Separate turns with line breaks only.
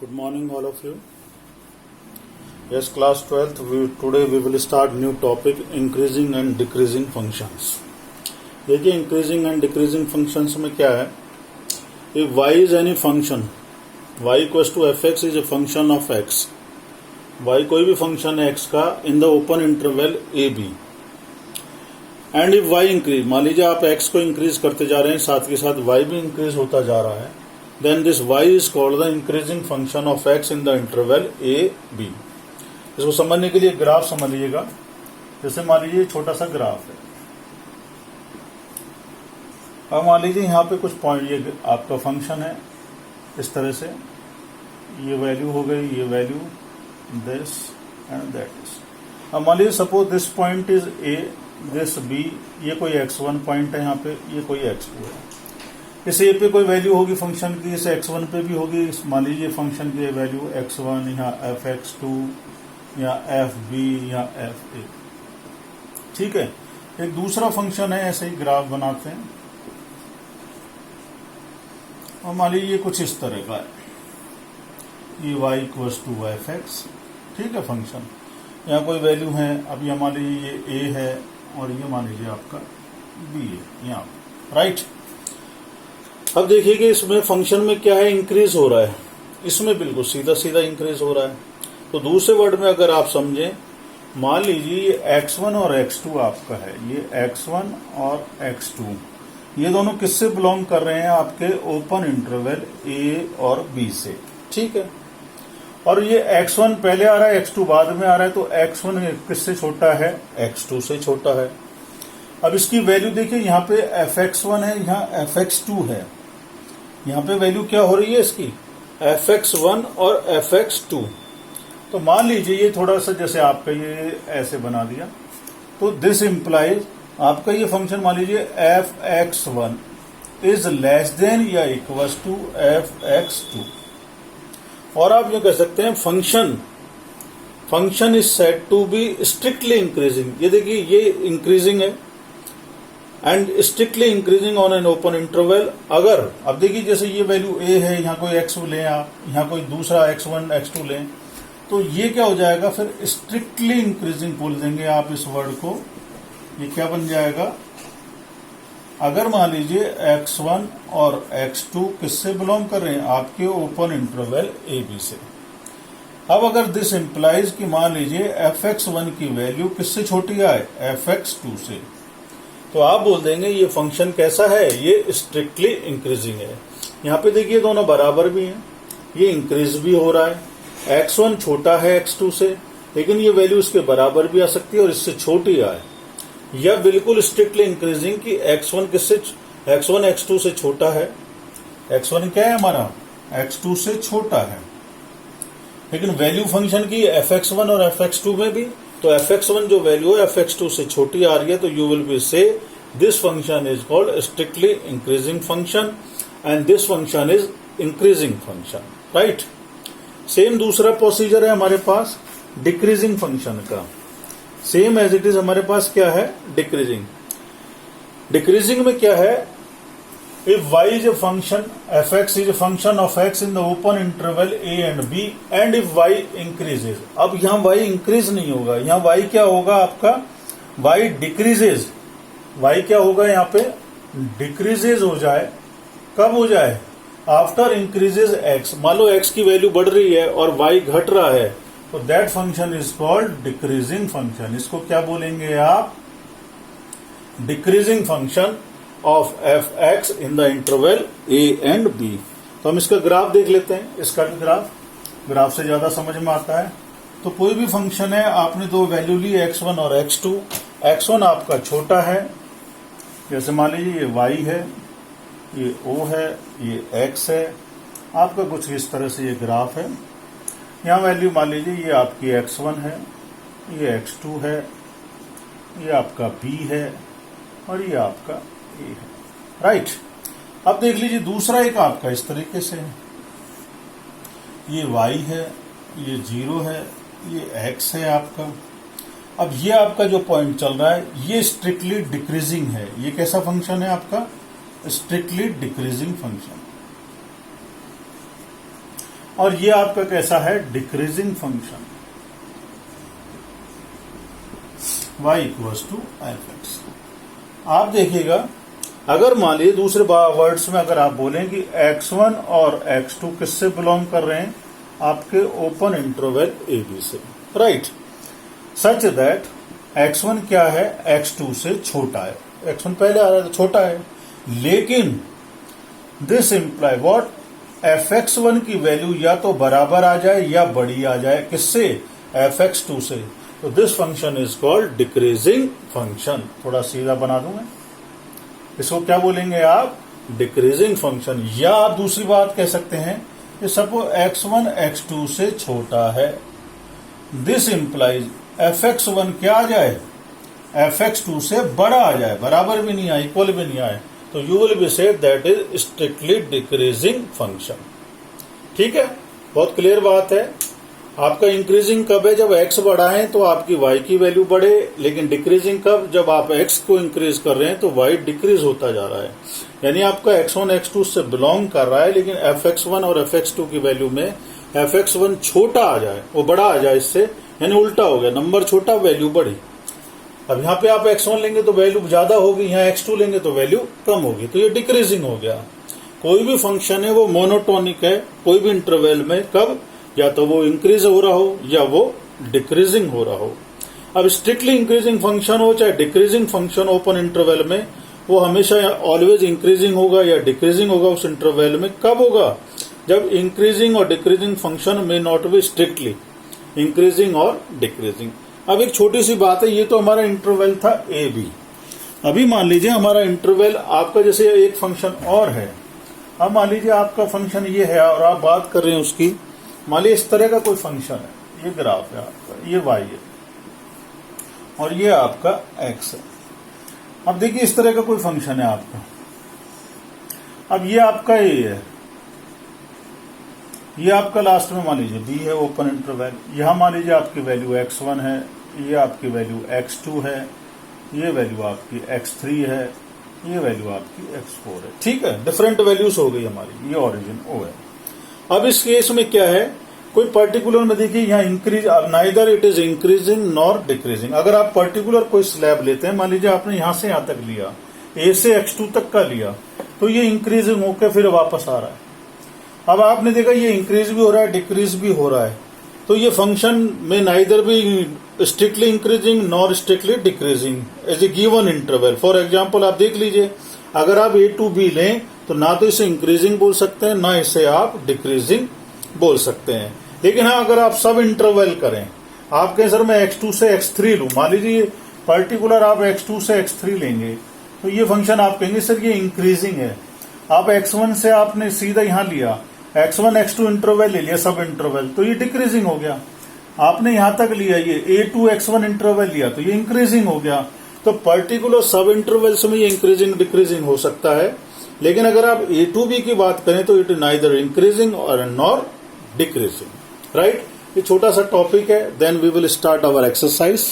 Good morning, all of you. Yes, class 12th. Today we will start new topic, increasing and decreasing functions. देखिए increasing and decreasing functions में क्या है? If y is any function, y equals to fx is a function of x. y कोई भी function है x का in the open interval a b. And if y increase, मान लीजिए आप x को increase करते जा रहे हैं, साथ के साथ y भी increase होता जा रहा है. Then this y is called the increasing function of x in the interval a b. इसको समझने के लिए ग्राफ समझ लीजिएगा. जैसे मान लीजिए छोटा सा ग्राफ है. अब मान लीजिए यहाँ पे कुछ पॉइंट, ये आपका फंक्शन है इस तरह से, ये वैल्यू हो गई, ये value, this and that is. अब मान लीजिए suppose this point is a, this b, ये कोई x1 पॉइंट है, यहाँ पे ये कोई x2 है. इस a पे कोई वैल्यू होगी फंक्शन की, इस x1 पे भी होगी. मान लीजिए फंक्शन की वैल्यू x1, यहाँ fx2 या fb या fa. ठीक है. एक दूसरा फंक्शन है, ऐसे ही ग्राफ बनाते हैं और मान लीजिए ये कुछ इस तरह का है, ये y इक्वल्स टू fx. ठीक है फंक्शन, यहाँ कोई वैल्यू है. अब ये मान लीजिए ये a है और ये मान लीजिए आपका b है यहाँ, राइट. अब देखिए कि इसमें फंक्शन में क्या है, इंक्रीज हो रहा है. इसमें बिल्कुल सीधा सीधा इंक्रीज हो रहा है. तो दूसरे वर्ड में अगर आप समझें, मान लीजिए ये x1 और x2 आपका है, ये x1 और x2, ये दोनों किससे बिलोंग कर रहे हैं, आपके ओपन इंटरवल a और b से. ठीक है. और ये x1 पहले आ रहा है, x2 बाद में आ रहा है, तो x1 किससे छोटा है, x2 से छोटा है. अब इसकी वैल्यू देखिए, यहाँ पे fx1 है, यहाँ fx2 है. यहाँ पे वैल्यू क्या हो रही है इसकी, fx1 और fx2. तो मान लीजिए ये थोड़ा सा जैसे आपका ये ऐसे बना दिया, तो दिस इंप्लाइज आपका ये फंक्शन मान लीजिए fx1 इज लेस देन या इक्वल्स टू fx2. और आप ये कह सकते हैं function is said to be strictly increasing. ये देखिए ये इंक्रीजिंग है and strictly increasing on an open interval. अगर अब देखिए जैसे ये वैल्यू a है, यहाँ कोई x लें आप, यहाँ कोई दूसरा x1 x2 लें, तो ये क्या हो जाएगा, फिर स्ट्रिक्टली इंक्रीजिंग बोल देंगे आप इस वर्ड को. ये क्या बन जाएगा, अगर मान लीजिए x1 और x2 किससे बिलोंग कर रहे हैं, आपके ओपन इंटरवल a b से. अब अगर दिस इंप्लाइज कि मान लीजिए fx1 की वैल्यू किससे छोटी आए, fx2 से, तो आप बोल देंगे ये फंक्शन कैसा है, ये स्ट्रिक्टली इंक्रीजिंग है. यहाँ पे देखिए दोनों बराबर भी हैं, ये इंक्रीज भी हो रहा है. x1 छोटा है x2 से, लेकिन ये वैल्यू इसके बराबर भी आ सकती है और इससे छोटी आए, या बिल्कुल स्ट्रिक्टली इंक्रीजिंग कि x1 x2 से छोटा है. x1 क्या है हमारा, x2 से छोटा है, लेकिन वैल्यू फंक्शन की fx1 और fx2 में भी, तो fx1 जो वैल्यू है fx2 से छोटी आ रही है, तो यू विल बी से this function is called strictly increasing function and this function is increasing function, right. Same दूसरा प्रोसीजर है हमारे पास डिक्रीजिंग फंक्शन का. सेम एज इट इज हमारे पास क्या है, डिक्रीजिंग. डिक्रीजिंग में क्या है, if y is a function, fx is a function of x in the open interval a and b and if y increases. अब यहाँ y increase नहीं होगा, यहाँ y क्या होगा आपका, y decreases. y क्या होगा यहाँ पे, decreases हो जाए. कब हो जाए, आफ्टर इंक्रीजेज x. मान लो x की वैल्यू बढ़ रही है और y घट रहा है, तो that function is called decreasing function. इसको क्या बोलेंगे आप, decreasing function of fx in the interval a and b. तो हम इसका ग्राफ देख लेते हैं. इसका भी ग्राफ से ज्यादा समझ में आता है. तो कोई भी फंक्शन है, आपने दो वैल्यू ली x1 और x2. x1 आपका छोटा है, जैसे मान लीजिए ये y है, ये o है, ये x है. आपका कुछ इस तरह से ये ग्राफ है. यहाँ वैल्यू मान लीजिए ये आपकी x1 है, ये x2 है, ये आपका b है और ये आपका a है, राइट. अब देख लीजिए दूसरा एक आपका इस तरीके से है, ये y है, ये 0 है, ये x है आपका. अब ये आपका जो पॉइंट चल रहा है, ये स्ट्रिक्टली डिक्रीजिंग है. ये कैसा फंक्शन है आपका, स्ट्रिक्टली डिक्रीजिंग फंक्शन. और ये आपका कैसा है, decreasing function y equals to fx। आप देखिएगा, अगर मान लीजिए दूसरे वर्ड्स में अगर आप बोलें कि x1 और x2 किससे बिलोंग कर रहे हैं, आपके ओपन इंटरवल ए बी से, राइट, सच दैट x1 क्या है, x2 से छोटा है। x1 पहले आ रहा है तो छोटा है, लेकिन दिस इंप्लाई व्हाट, fx1 की वैल्यू या तो बराबर आ जाए या बड़ी आ जाए, किससे, fx2 से। तो this function is called decreasing function. थोड़ा सीधा बना दूं मैं, इसको क्या बोलेंगे आप, डिक्रीजिंग फंक्शन। या आप दूसरी बात कह सकते हैं कि सपोज x1 x2 से छोटा है, दिस इंप्लाइज fx1 क्या आ जाए, fx2 से बड़ा आ जाए, बराबर भी नहीं आए, इक्वल भी नहीं आए, तो you will be said that is strictly decreasing function. ठीक है, बहुत क्लियर बात है। आपका इंक्रीजिंग कब है, जब x बढ़ा है तो आपकी y की वैल्यू बढ़े, लेकिन डिक्रीजिंग कब, जब आप x को इंक्रीज कर रहे हैं तो y डिक्रीज होता जा रहा है। यानी आपका x1 x2 से बिलोंग कर रहा है, लेकिन fx1 और fx2 की वैल्यू में fx1 छोटा आ जाए, वो बड़ा आ जाए इससे, यानी उल्टा हो गया, नंबर छोटा वैल्यू बड़ी। अब यहाँ पे आप x1 लेंगे तो वैल्यू ज्यादा होगी, यहाँ x2 लेंगे तो वैल्यू कम होगी, तो ये डिक्रीजिंग हो गया। कोई भी फंक्शन है वो मोनोटोनिक है, कोई भी इंटरवल में, कब, या तो वो इंक्रीज हो रहा हो या वो डिक्रीजिंग हो रहा हो। अब स्ट्रिक्टली इंक्रीजिंग फंक्शन हो चाहे डिक्रीजिंग फंक्शन ओपन इंटरवल में, वो हमेशा ऑलवेज इंक्रीजिंग होगा या डिक्रीजिंग होगा उस इंटरवल में। कब होगा, जब इंक्रीजिंग और डिक्रीजिंग फंक्शन में नॉट बी स्ट्रिक्टली इंक्रीजिंग और डिक्रीजिंग। अब एक छोटी सी बात है, ये तो हमारा इंटरवल था ए बी। अभी मान लीजिए हमारा इंटरवल आपका जैसे एक फंक्शन और है, अब मान लीजिए आपका फंक्शन ये है और आप बात कर रहे हैं उसकी, मान लीजिए इस तरह का कोई फंक्शन है, ये ग्राफ है आपका, ये y है और ये आपका x है। अब देखिए इस तरह का कोई फंक्शन है आपका, अब ये आपका a है, ये आपका लास्ट में मान लीजिए b है ओपन इंटरवल, यहां मान लीजिए आपकी वैल्यू x1 है, ये आपकी वैल्यू x2 है, ये वैल्यू आपकी x3 है, ये वैल्यू आपकी x4 है। ठीक है, डिफरेंट वैल्यूज हो गई हमारी, ये ओरिजिन o है। अब इस केस में क्या है, कोई पर्टिकुलर में देखिए यहाँ increase, neither it is increasing nor decreasing. अगर आप पर्टिकुलर कोई स्लैब लेते हैं, मान लीजिए आपने यहां से यहां तक लिया, a से x2 तक का लिया, तो ये इंक्रीजिंग होकर फिर वापस आ रहा है। अब आपने देखा ये इंक्रीज भी हो रहा है, डिक्रीज भी हो रहा है, तो ये फंक्शन में नाइदर भी strictly increasing nor strictly decreasing as a given interval. For example आप देख लीजिए, अगर आप a to b लें तो ना तो इसे इंक्रीजिंग बोल सकते हैं, ना इसे आप डिक्रीजिंग बोल सकते हैं। लेकिन हाँ, अगर आप सब इंटरवल करें, आप कहें सर मैं x2 से x3 लूं, मान लीजिए पर्टिकुलर आप x2 से x3 लेंगे, तो ये फंक्शन आप कहेंगे सर ये इंक्रीजिंग है। आप x1 से आपने सीधा यहां लिया, x1 x2 इंटरवल ले लिया सब इंटरवल, तो ये डिक्रीजिंग हो गया। आपने यहां तक लिया ये a2 x1 इंटरवल लिया, तो ये इंक्रीजिंग हो गया। तो पर्टिकुलर सब इंटरवल्स में ये इंक्रीजिंग डिक्रीजिंग हो सकता है, लेकिन अगर आप a to b की बात करें तो इट इज नाइदर इंक्रीजिंग और नॉर डिक्रीजिंग, राइट। ये छोटा सा टॉपिक है, then we will start our exercise.